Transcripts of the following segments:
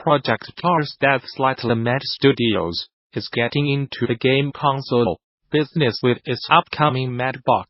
project stars that Slightly Mad Studios is getting into the game console business with its upcoming Madbox.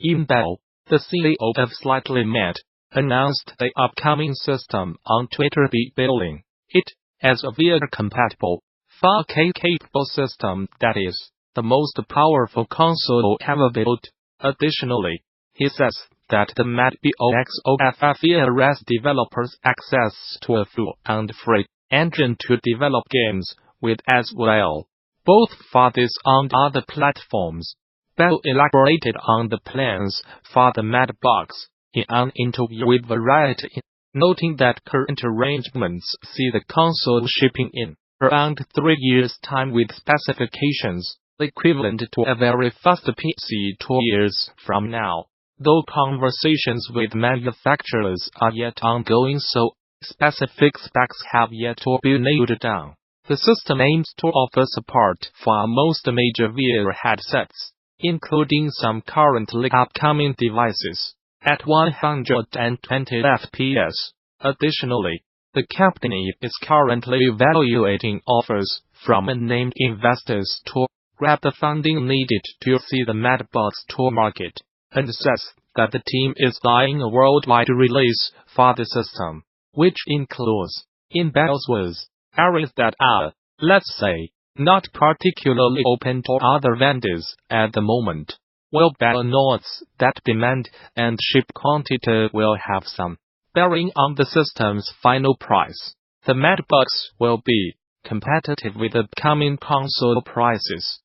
Ian Bell, the CEO of Slightly Mad, announced the upcoming system on Twitter, billing it as a VR-compatible, 4K-capable system that is the most powerful console ever built. Additionally, he says that the Madbox offers developers access to a full and free engine to develop games with as well, both for this and other platforms. Bell elaborated on the plans for the Madbox in an interview with Variety, noting that current arrangements see the console shipping in around 3 years' time with specifications equivalent to a very fast PC 2 years from now. Though conversations with manufacturers are yet ongoing, so specific specs have yet to be nailed down. The system aims to offer support for most major VR headsets, including some currently upcoming devices, at 120 FPS. Additionally, the company is currently evaluating offers from named investors to grab the funding needed to see the Madbox to market, and says that the team is eyeing a worldwide release for the system, which includes, in Bell's words, areas that are, let's say, not particularly open to other vendors at the moment. While Bell notes that demand and ship quantity will have some bearing on the system's final price, the Madbox will be competitive with upcoming console prices.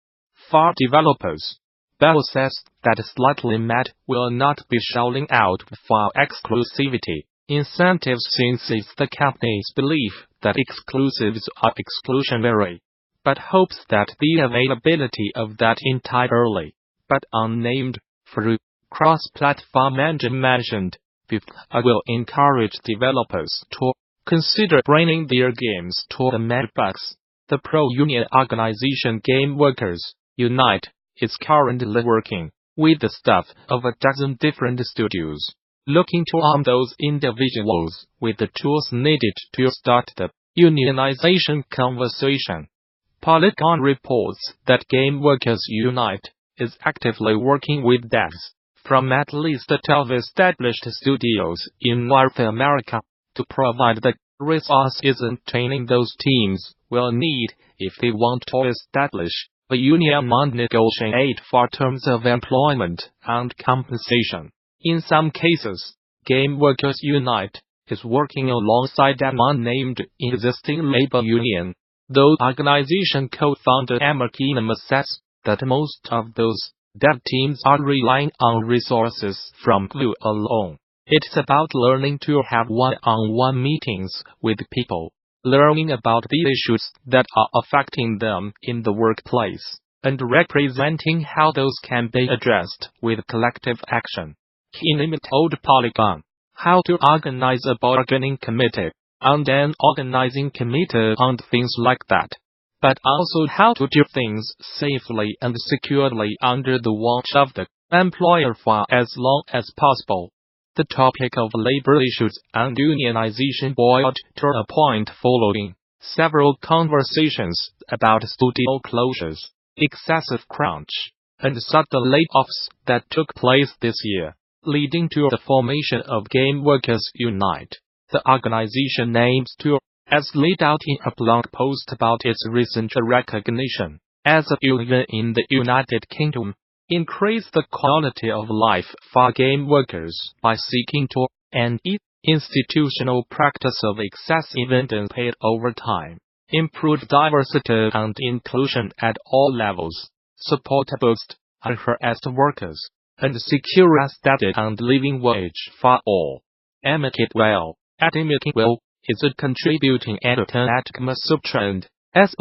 For developers, Bell says that Slightly Mad will not be shelling out for exclusivity incentives since it's the company's belief that exclusives are exclusionary, but hopes that the availability of that entirely, but unnamed, free, cross-platform engine mentioned before will encourage developers to consider bringing their games to the Madbox. The pro-union organization Game Workers Unite is currently working with the staff of a dozen different studios, looking to arm those individuals with the tools needed to start the unionization conversation. Polygon reports that Game Workers Unite is actively working with devs from at least 12 established studios in North America to provide the resources and training those teams will need if they want to establish a union and negotiate for terms of employment and compensation. In some cases, Game Workers Unite is working alongside an unnamed existing labor union. The organization co-founder Emma Keenum says that most of those dev teams are relying on resources from Glue alone. It's about learning to have one-on-one meetings with people, learning about the issues that are affecting them in the workplace, and representing how those can be addressed with collective action. Keenum told Polygon how to organize a bargaining committee and an organizing committee and things like that, but also how to do things safely and securely under the watch of the employer for as long as possible. The topic of labor issues and unionization boiled to a point following several conversations about studio closures, excessive crunch, and sudden layoffs that took place this year, leading to the formation of Game Workers Unite. The organization aims to, as laid out in a blog post about its recent recognition as a union in the United Kingdom, increase the quality of life for game workers by seeking to end institutional practice of excessive and unpaid overtime, improve diversity and inclusion at all levels, support boost harassed workers, and secure a steady and living wage for all. Emma Kidwell, at Emma is a contributing editor at Gamasutra and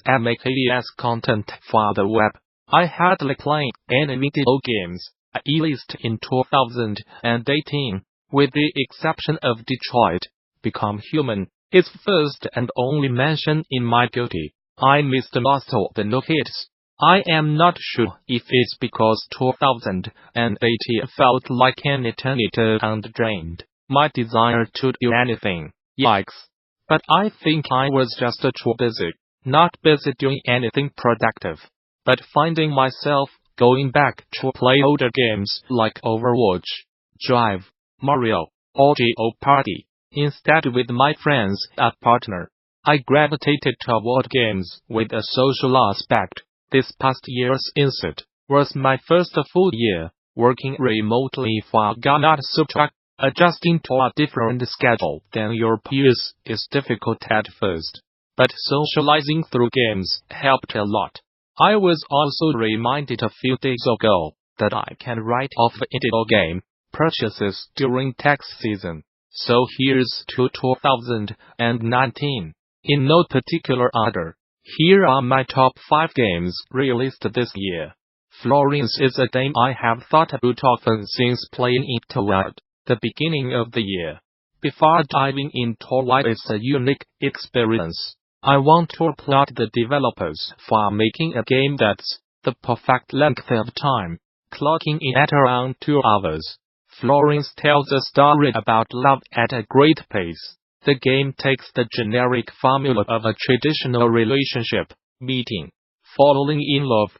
SOMETRMES content for the web. I hardly played any video games, at least in 2018, with the exception of Detroit Become Human, its first and only mention in my guilty. I missed most of the new hits. I am not sure if it's because 2018 felt like an eternity and drained my desire to do anything. Yikes. But I think I was just too busy, not busy doing anything productive, but finding myself going back to play older games like Overwatch, Drive, Mario, or Jeopardy, instead with my friends and partner. I gravitated toward games with a social aspect. This past year's inset was my first full year working remotely for Gamasutra. Adjusting to a different schedule than your peers is difficult at first, but socializing through games helped a lot. I was also reminded a few days ago that I can write off video game purchases during tax season. So here's to 2019. In no particular order, here are my top 5 games released this year. Florence is a game I have thought about often since playing it toward the beginning of the year. Before diving into why it's a unique experience, I want to applaud the developers for making a game that's the perfect length of time, clocking in at around 2 hours. Florence tells a story about love at a great pace. The game takes the generic formula of a traditional relationship, meeting, falling in love,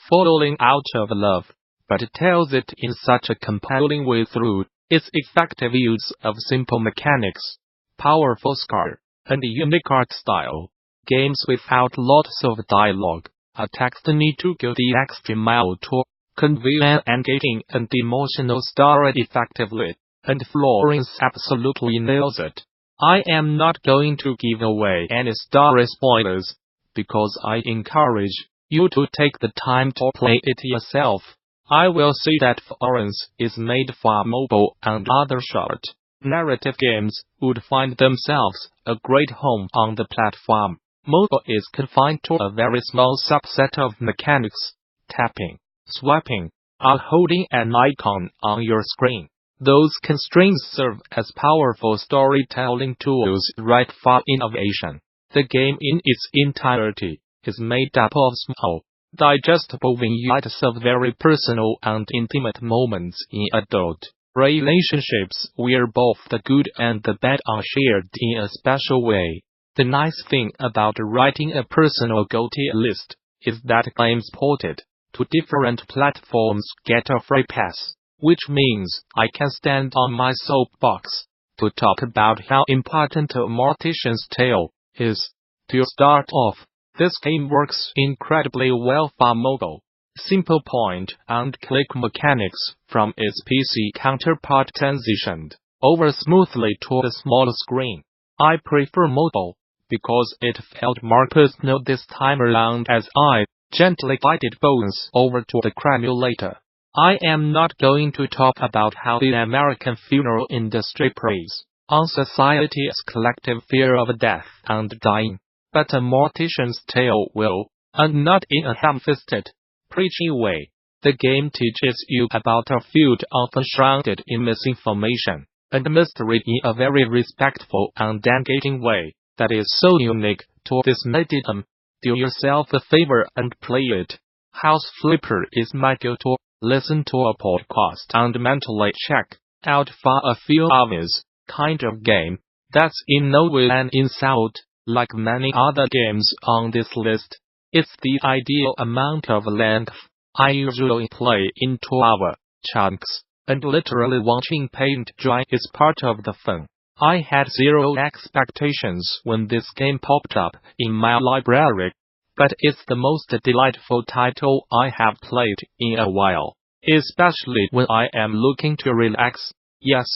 falling out of love, but tells it in such a compelling way through its effective use of simple mechanics, powerful score, and unique art style. Games without lots of dialogue, a text need to go the extra mile to convey an engaging and emotional story effectively, and Florence absolutely nails it. I am not going to give away any story spoilers, because I encourage you to take the time to play it yourself. I will say that Florence is made for mobile, and other short narrative games would find themselves a great home on the platform. Mobile is confined to a very small subset of mechanics, tapping, swiping, or holding an icon on your screen. Those constraints serve as powerful storytelling tools right for innovation. The game in its entirety is made up of small, digestible vignettes of very personal and intimate moments in adult relationships where both the good and the bad are shared in a special way. The nice thing about writing a personal go-to list is that games ported to different platforms get a free pass, which means I can stand on my soapbox to talk about how important A Mortician's Tale is. To start off, this game works incredibly well for mobile. Simple point-and-click mechanics from its PC counterpart transitioned over smoothly to the small screen. I prefer mobile because it felt more personal this time around as I gently guided Bones over to the cremulator. I am not going to talk about how the American funeral industry preys on society's collective fear of death and dying, but A Mortician's Tale will, and not in a ham-fisted, preachy way. The game teaches you about a field often shrouded in misinformation and mystery in a very respectful and engaging way that is so unique to this medium. Do yourself a favor and play it. House Flipper is my go-to. Listen to a podcast and mentally check out for a few hours kind of game. That's in no way an insult. Like many other games on this list, it's the ideal amount of length. I usually play in 2-hour chunks, and literally watching paint dry is part of the fun. I had zero expectations when this game popped up in my library, but it's the most delightful title I have played in a while, especially when I am looking to relax. Yes,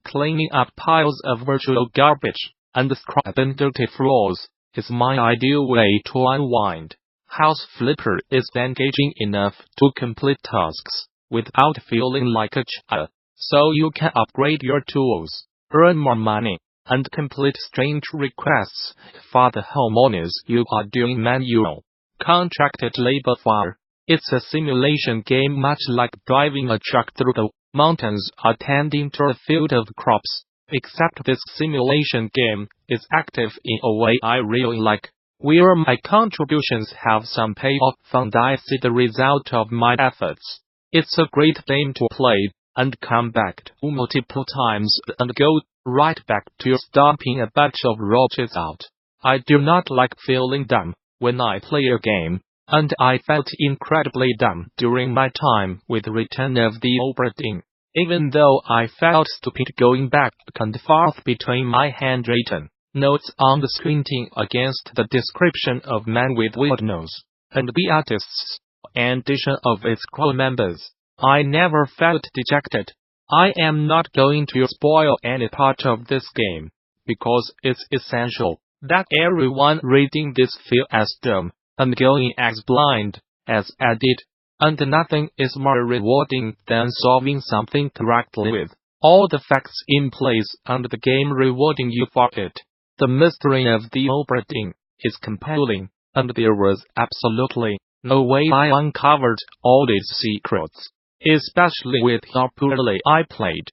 cleaning up piles of virtual garbage and scrubbing dirty floors is my ideal way to unwind. House Flipper is engaging enough to complete tasks without feeling like a chore, so you can upgrade your tools, earn more money, and complete strange requests for the homeowners you are doing manual, contracted labor for. It's a simulation game much like driving a truck through the mountains or tending to a field of crops, except this simulation game is active in a way I really like, where my contributions have some payoff and I see the result of my efforts. It's a great game to play and come back to multiple times and go right back to stomping a bunch of roaches out. I do not like feeling dumb when I play a game, and I felt incredibly dumb during my time with Return of the Obra Dinn, even though I felt stupid going back and forth between my handwritten notes on the squinting against the description of Man with Weird Nose, and the artist's rendition of its crew members. I never felt dejected. I am not going to spoil any part of this game, because it's essential that everyone reading this feel as dumb and going as blind as I did, and nothing is more rewarding than solving something correctly with all the facts in place and the game rewarding you for it. The mystery of the Obra Dinn is compelling, and there was absolutely no way I uncovered all its secrets, especially with how poorly I played.